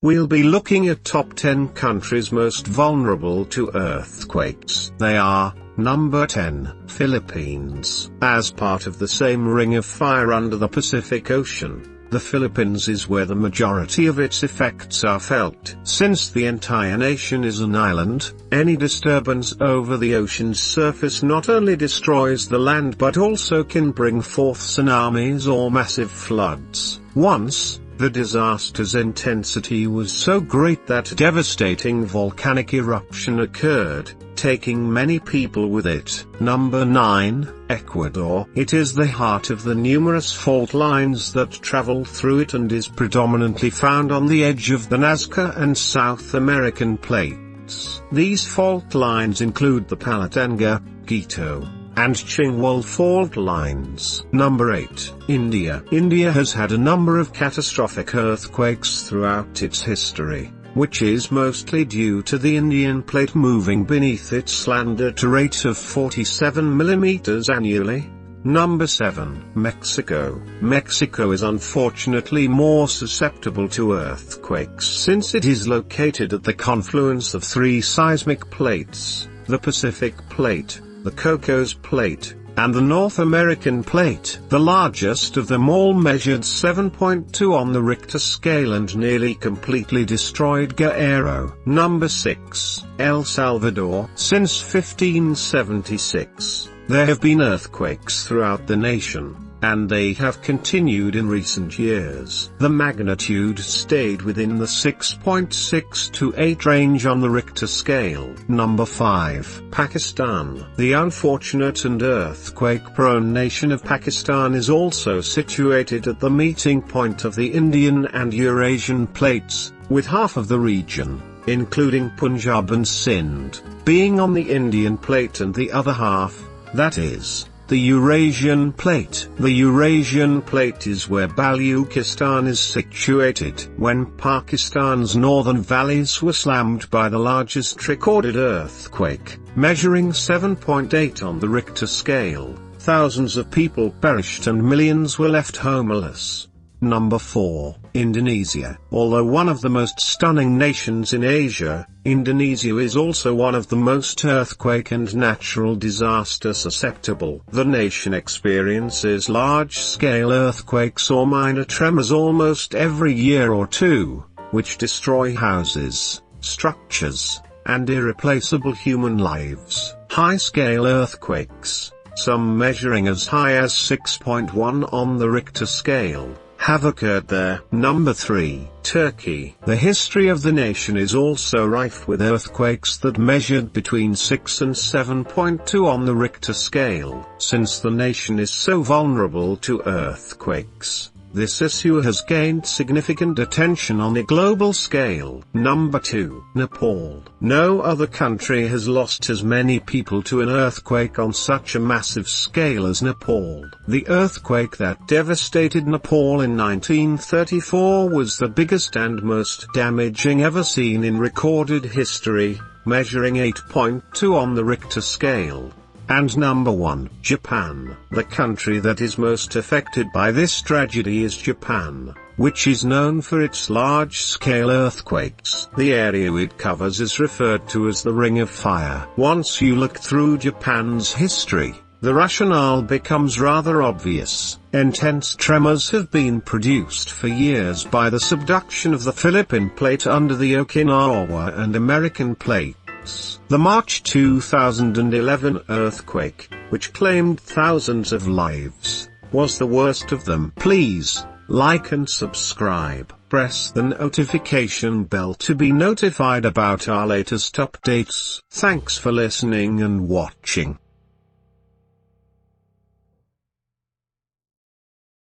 We'll be looking at top 10 countries most vulnerable to earthquakes. They are: Number 10, Philippines. As part of the same ring of fire under the Pacific Ocean, the Philippines is where the majority of its effects are felt. Since the entire nation is an island, any disturbance over the ocean's surface not only destroys the land but also can bring forth tsunamis or massive floods. Once, the disaster's intensity was so great that a devastating volcanic eruption occurred, taking many people with it. Number 9, Ecuador. It is the heart of the numerous fault lines that travel through it and is predominantly found on the edge of the Nazca and South American plates. These fault lines include the Palatanga, Quito, and Chingwol fault lines. Number 8, India. India has had a number of catastrophic earthquakes throughout its history, which is mostly due to the Indian plate moving beneath its land at a rate of 47 mm annually. Number 7, Mexico. Mexico is unfortunately more susceptible to earthquakes since it is located at the confluence of three seismic plates: the Pacific Plate, the Cocos Plate, and the North American Plate. The largest of them all measured 7.2 on the Richter scale and nearly completely destroyed Guerrero. Number 6, El Salvador. Since 1576, there have been earthquakes throughout the nation, and they have continued in recent years. The magnitude stayed within the 6.6 to 8 range on the Richter scale. Number 5, Pakistan. The unfortunate and earthquake-prone nation of Pakistan is also situated at the meeting point of the Indian and Eurasian plates, with half of the region, including Punjab and Sindh, being on the Indian plate and the other half, that is, the Eurasian Plate. The Eurasian Plate is where Baluchistan is situated. When Pakistan's northern valleys were slammed by the largest recorded earthquake, measuring 7.8 on the Richter scale, thousands of people perished and millions were left homeless. Number 4, Indonesia. Although one of the most stunning nations in Asia, Indonesia is also one of the most earthquake and natural disaster susceptible. The nation experiences large-scale earthquakes or minor tremors almost every year or two, which destroy houses, structures, and irreplaceable human lives. High-scale earthquakes, some measuring as high as 6.1 on the Richter scale, have occurred there. Number 3, Turkey. The history of the nation is also rife with earthquakes that measured between 6 and 7.2 on the Richter scale. Since the nation is so vulnerable to earthquakes, this issue has gained significant attention on a global scale. Number 2, Nepal. No other country has lost as many people to an earthquake on such a massive scale as Nepal. The earthquake that devastated Nepal in 1934 was the biggest and most damaging ever seen in recorded history, measuring 8.2 on the Richter scale. And number 1, Japan. The country that is most affected by this tragedy is Japan, which is known for its large-scale earthquakes. The area it covers is referred to as the Ring of Fire. Once you look through Japan's history, the rationale becomes rather obvious. Intense tremors have been produced for years by the subduction of the Philippine Plate under the Okinawa and American Plate. The March 2011 earthquake, which claimed thousands of lives, was the worst of them. Please, like and subscribe. Press the notification bell to be notified about our latest updates. Thanks for listening and watching.